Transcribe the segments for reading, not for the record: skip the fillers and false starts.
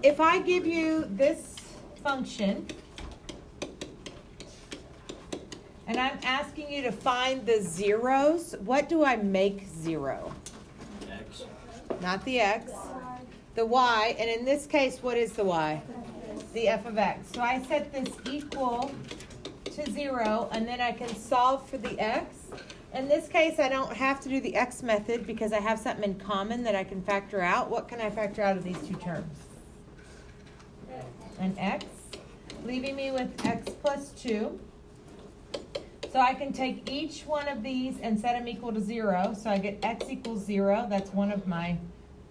If I give you this function, and I'm asking you to find the zeros, what do I make zero? X. Not the x, the y, and in this case, what is the y? The f of x. So I set this equal to 0, and then I can solve for the x. In this case, I don't have to do the x method because I have something in common that I can factor out. What can I factor out of these two terms? An x, leaving me with x plus 2. So I can take each one of these and set them equal to 0. So I get x equals 0. That's one of my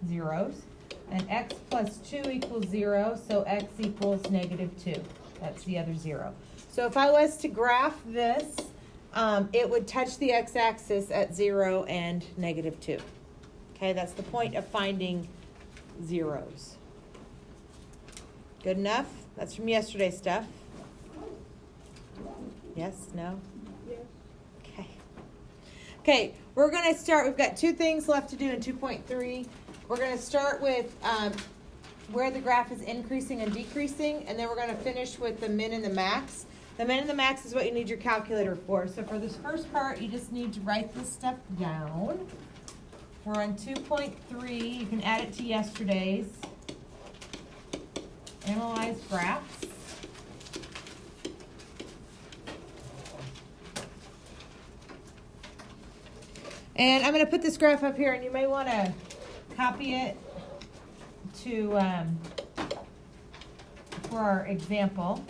zeros. And x plus 2 equals 0. So x equals negative 2. That's the other 0. So if I was to graph this, it would touch the x-axis at 0 and negative 2. Okay, that's the point of finding zeros. Good enough? That's from yesterday's stuff. Yes? No? Yes. Okay. Okay, we're going to start. We've got two things left to do in 2.3. We're going to start with where the graph is increasing and decreasing, and then we're going to finish with the min and the max. The min and the max is what you need your calculator for. So for this first part, you just need to write this stuff down. We're on 2.3. You can add it to yesterday's. Analyze graphs. And I'm going to put this graph up here, and you may want to copy it to for our example.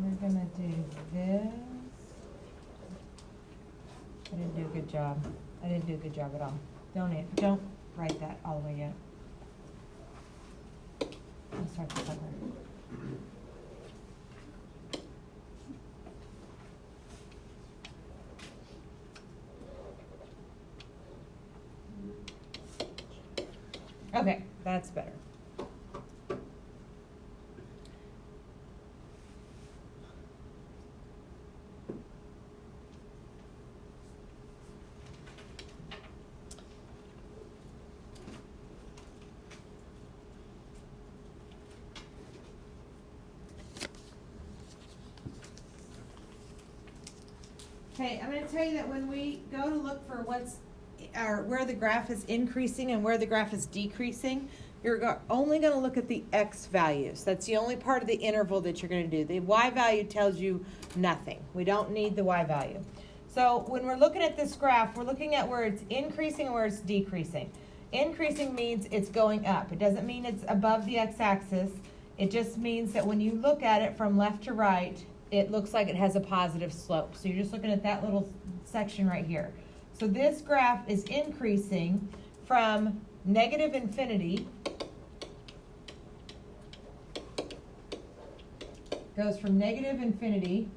We're going to do this. I didn't do a good job. I didn't do a good job at all. Don't write that all the way yet. I'll start this over. Okay, that's better. Okay, I'm going to tell you that when we go to look for where the graph is increasing and where the graph is decreasing, you're only going to look at the x values. That's the only part of the interval that you're going to do. The y value tells you nothing. We don't need the y value. So when we're looking at this graph, we're looking at where it's increasing and where it's decreasing. Increasing means it's going up. It doesn't mean it's above the x-axis. It just means that when you look at it from left to right, it looks like it has a positive slope. So you're just looking at that little section right here. So this graph is increasing from negative infinity, goes from negative infinity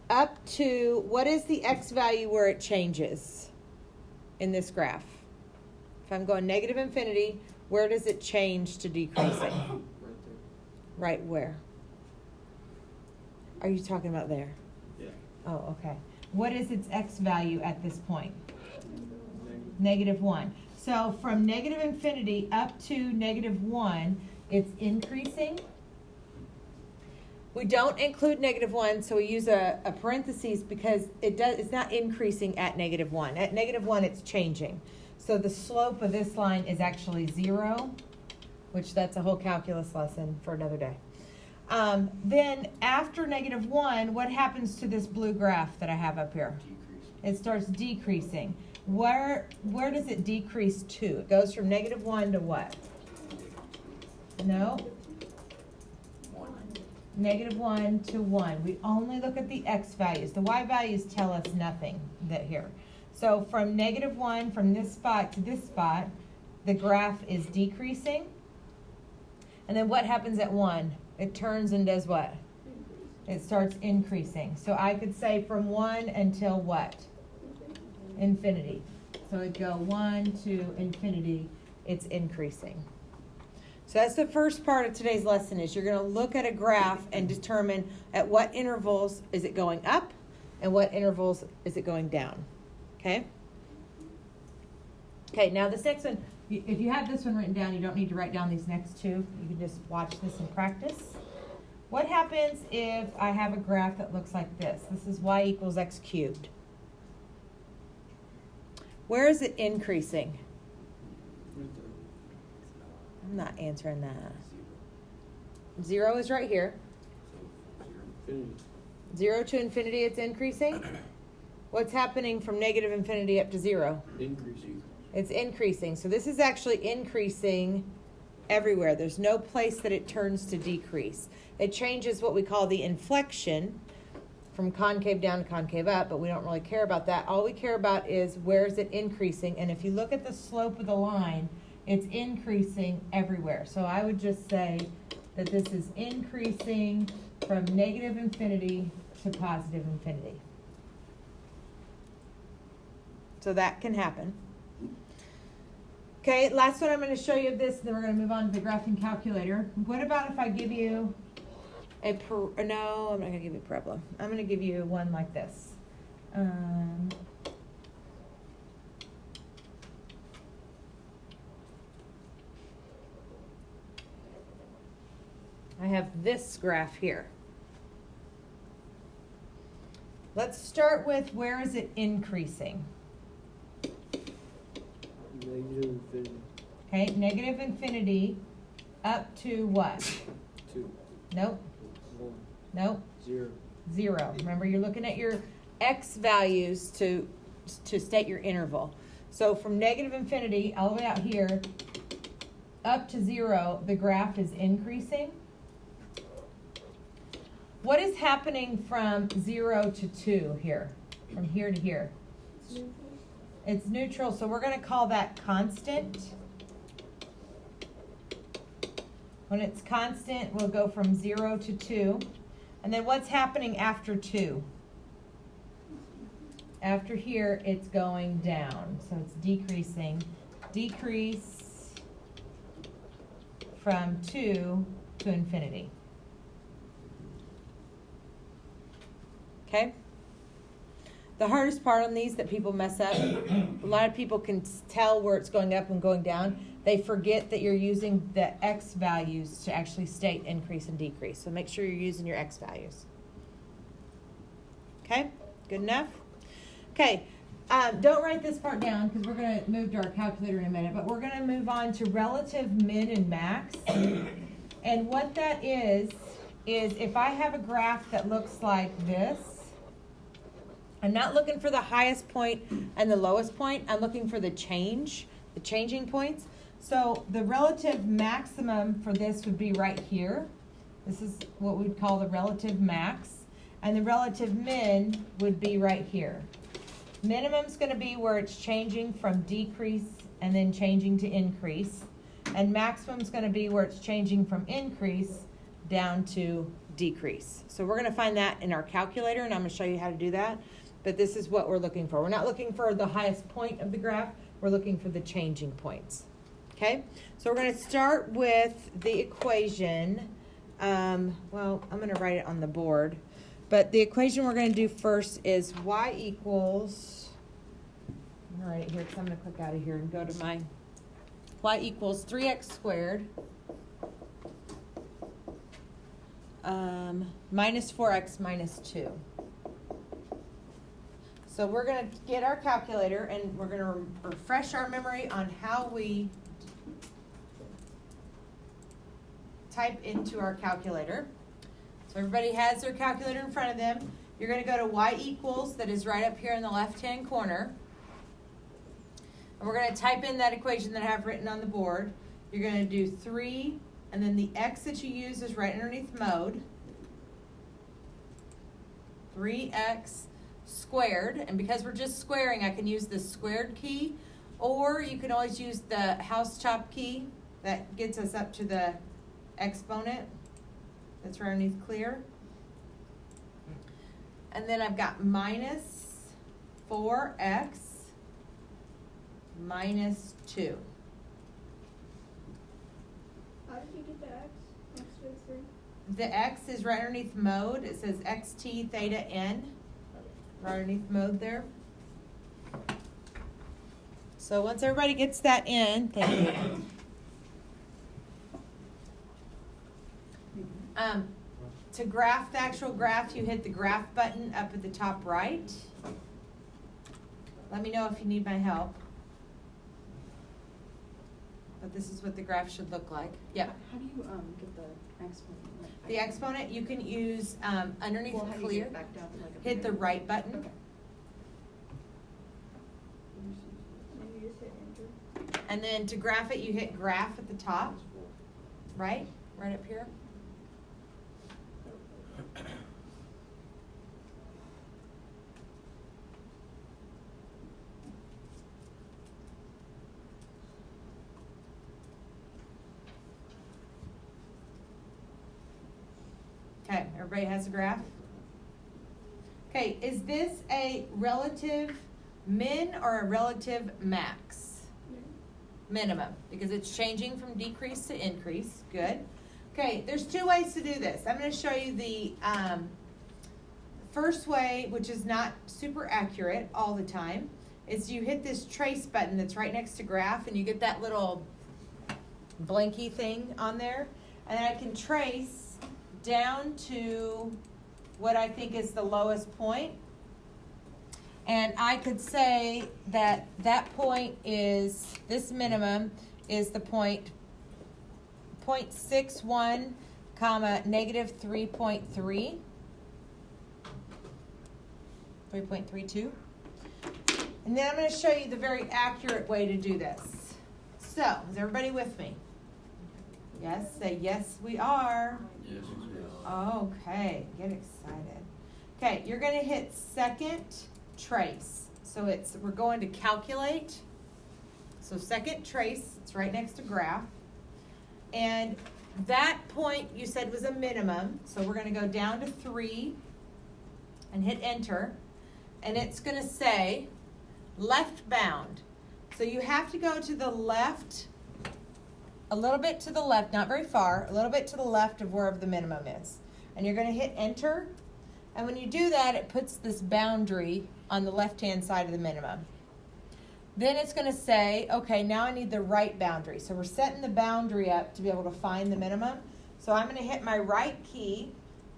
up to, what is the x value where it changes in this graph? If I'm going negative infinity, where does it change to decreasing? Right there. Right where? Are you talking about there? Yeah. Oh, okay. What is its x value at this point? Negative 1. So from negative infinity up to negative 1, it's increasing. We don't include negative 1, so we use a parentheses because it's not increasing at negative 1. At negative 1, it's changing. So the slope of this line is actually 0, which that's a whole calculus lesson for another day. Then after negative 1, what happens to this blue graph that I have up here? Decrease. It starts decreasing. Where does it decrease to? It goes from negative 1 to what? No? 1. Negative 1 to 1. We only look at the x values. The y values tell us nothing here. So from negative 1, from this spot to this spot, the graph is decreasing. And then what happens at 1? It turns and does what? It starts increasing. So I could say from 1 until what? Infinity. So it'd go 1 to infinity. It's increasing. So that's the first part of today's lesson is you're going to look at a graph and determine at what intervals is it going up and what intervals is it going down. Okay? Okay, now this next one, if you have this one written down, you don't need to write down these next two. You can just watch this and practice. What happens if I have a graph that looks like this? This is y equals x cubed. Where is it increasing? I'm not answering that. 0 is right here. 0 to infinity, it's increasing. What's happening from negative infinity up to 0? Increasing. It's increasing. So this is actually increasing everywhere. There's no place that it turns to decrease. It changes what we call the inflection from concave down to concave up, but we don't really care about that. All we care about is where is it increasing. And if you look at the slope of the line, it's increasing everywhere. So I would just say that this is increasing from negative infinity to positive infinity. So that can happen. Okay, last one I'm going to show you of this, then we're going to move on to the graphing calculator. What about if I give you no, I'm not going to give you a parabola. I'm going to give you one like this. I have this graph here. Let's start with where is it increasing? Negative infinity. Okay, negative infinity up to what? 2. Nope. 1. Nope. 0. 0. Remember, you're looking at your x values to state your interval. So from negative infinity all the way out here up to 0, the graph is increasing. What is happening from 0 to 2 here? From here to here? It's neutral, so we're going to call that constant. When it's constant, we'll go from 0 to 2. And then what's happening after 2? After here, it's going down. So it's decreasing. Decrease from 2 to infinity. Okay? The hardest part on these that people mess up, a lot of people can tell where it's going up and going down. They forget that you're using the x values to actually state increase and decrease. So make sure you're using your x values. Okay? Good enough? Okay. Don't write this part down because we're going to move to our calculator in a minute. But we're going to move on to relative min and max. And what that is if I have a graph that looks like this, I'm not looking for the highest point and the lowest point. I'm looking for the changing points. So the relative maximum for this would be right here. This is what we'd call the relative max. And the relative min would be right here. Minimum's going to be where it's changing from decrease and then changing to increase. And maximum's going to be where it's changing from increase down to decrease. So we're going to find that in our calculator, and I'm going to show you how to do that. But this is what we're looking for. We're not looking for the highest point of the graph. We're looking for the changing points. Okay? So we're going to start with the equation. Well, I'm going to write it on the board. But the equation we're going to do first is y equals, I'm going to write it here because I'm going to click out of here and go to my y equals 3x squared minus 4x minus 2. So we're going to get our calculator and we're going to refresh our memory on how we type into our calculator. So everybody has their calculator in front of them. You're going to go to y equals, that is right up here in the left-hand corner. And we're going to type in that equation that I have written on the board. You're going to do 3, and then the x that you use is right underneath mode. 3x squared, and because we're just squaring, I can use the squared key, or you can always use the house chop key. That gets us up to the exponent. That's right underneath clear. And then I've got minus 4x minus 2. How did you get the x next to the 3? The x is right underneath mode. It says xt theta n. right underneath mode there. So once everybody gets that in, thank you. To graph the actual graph, you hit the graph button up at the top right. Let me know if you need my help. But this is what the graph should look like. Yep. How do you get the exponent? Like, The exponent you can use underneath well, how do you clear. get it back down to like a Hit the minute? right button. Okay. And you just hit enter. And then to graph it, you hit graph at the top. Right? Right up here. Okay, everybody has a graph? Okay, is this a relative min or a relative max? Minimum, because it's changing from decrease to increase. Good. Okay, there's two ways to do this. I'm going to show you the first way, which is not super accurate all the time, is you hit this trace button that's right next to graph, and you get that little blinky thing on there, and then I can trace down to what I think is the lowest point. And I could say that that point is, this minimum is the point 0.61 comma negative 3.3. 3.32. And then I'm going to show you the very accurate way to do this. So, is everybody with me? Yes, say yes we are. Yes. Okay, get excited. Okay, you're going to hit second trace. So we're going to calculate. So second trace, it's right next to graph. And that point you said was a minimum. So we're going to go down to 3 and hit enter. And it's going to say left bound. So you have to go to the left, a little bit to the left, not very far, a little bit to the left of wherever the minimum is. And you're going to hit enter. And when you do that, it puts this boundary on the left-hand side of the minimum. Then it's going to say, okay, now I need the right boundary. So we're setting the boundary up to be able to find the minimum. So I'm going to hit my right key.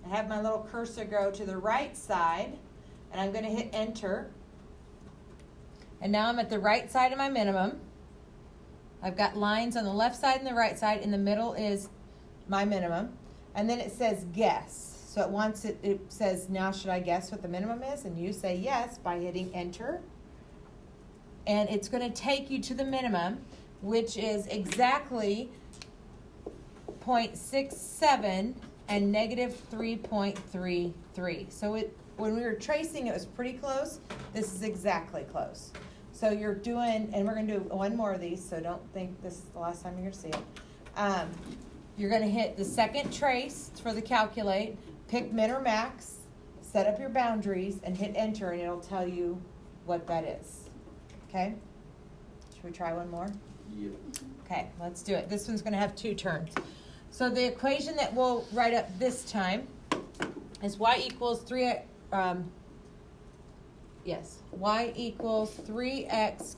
I have my little cursor go to the right side. And I'm going to hit enter. And now I'm at the right side of my minimum. I've got lines on the left side and the right side. In the middle is my minimum. And then it says guess. So it says, now should I guess what the minimum is? And you say yes by hitting enter. And it's going to take you to the minimum, which is exactly 0.67 and negative 3.33. So when we were tracing, it was pretty close. This is exactly close. So you're doing, and we're going to do one more of these, so don't think this is the last time you're going to see it. You're going to hit the second trace for the calculate, pick min or max, set up your boundaries, and hit enter, and it'll tell you what that is. Okay? Should we try one more? Yep. Okay, let's do it. This one's going to have 2 terms. So the equation that we'll write up this time is y equals 3x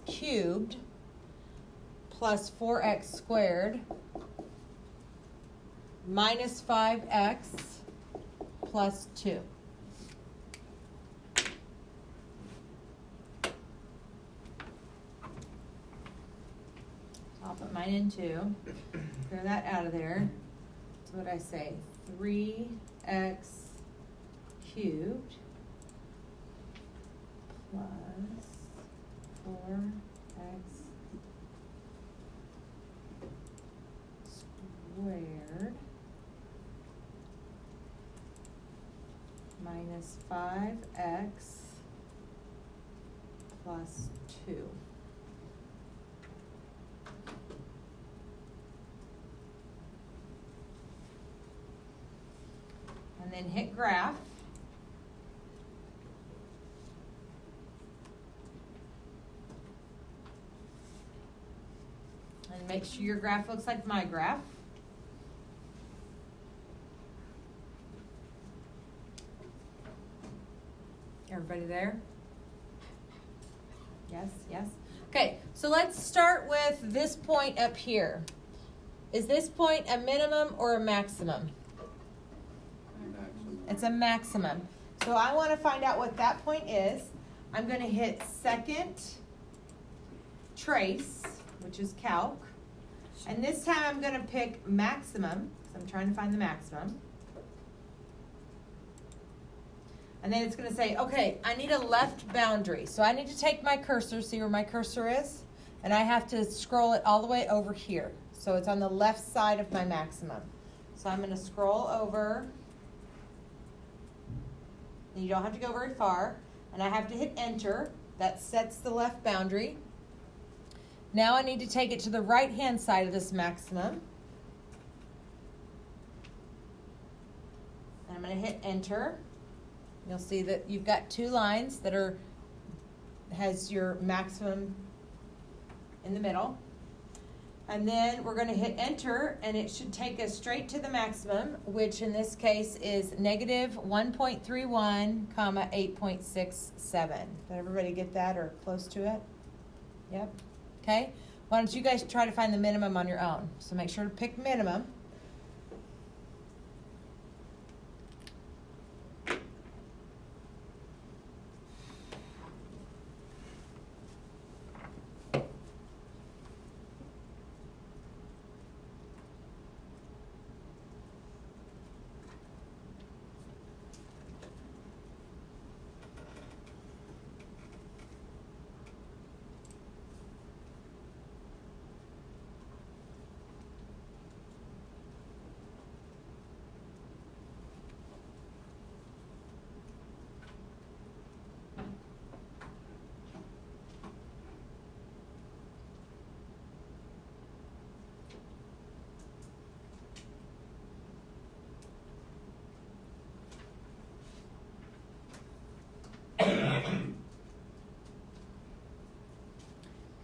cubed plus 4x squared minus 5x plus 2. I'll put mine in 2. Clear that out of there. So what I say, 3x cubed plus 4x squared minus 5x plus 2. And then hit graph. And make sure your graph looks like my graph. Everybody Everybody there? Yes, yes. Okay, so let's start with this point up here. Is this point a minimum or a maximum? Maximum. It's a maximum. So I want to find out what that point is. I'm going to hit second trace, which is calc. And this time I'm going to pick maximum, because I'm trying to find the maximum. And then it's going to say, okay, I need a left boundary. So I need to take my cursor, see where my cursor is? And I have to scroll it all the way over here. So it's on the left side of my maximum. So I'm going to scroll over. You don't have to go very far. And I have to hit enter. That sets the left boundary. Now I need to take it to the right-hand side of this maximum. And I'm going to hit enter. You'll see that you've got two lines that has your maximum in the middle. And then we're going to hit enter, and it should take us straight to the maximum, which in this case is negative 1.31, 8.67. Did everybody get that or close to it? Yep. Okay. Why don't you guys try to find the minimum on your own? So make sure to pick minimum.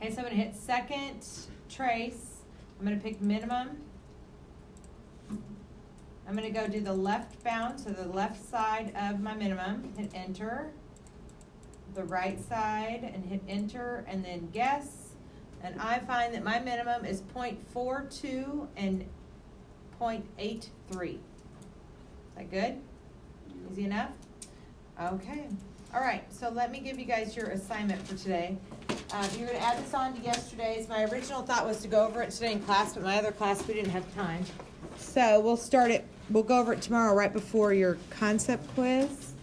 Okay, so I'm going to hit second trace. I'm going to pick minimum. I'm going to go do the left bound, so the left side of my minimum, hit enter. The right side and hit enter, and then guess. And I find that my minimum is 0.42 and 0.83. Is that good? Easy enough? Okay. All right, so let me give you guys your assignment for today. You're going to add this on to yesterday's. My original thought was to go over it today in class, but my other class we didn't have time. So we'll go over it tomorrow right before your concept quiz.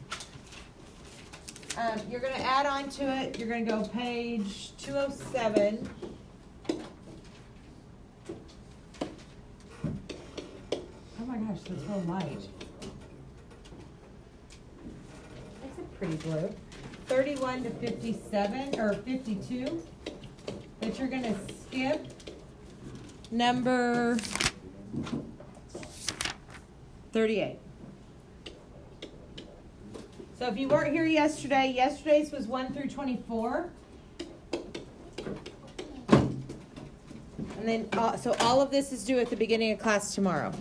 You're going to add on to it. You're going to go page 207. Oh my gosh, that's real light. That's a pretty blue. 31 to 57 or 52 that you're going to skip number 38. So if you weren't here yesterday, yesterday's was 1 through 24. And then, so all of this is due at the beginning of class tomorrow.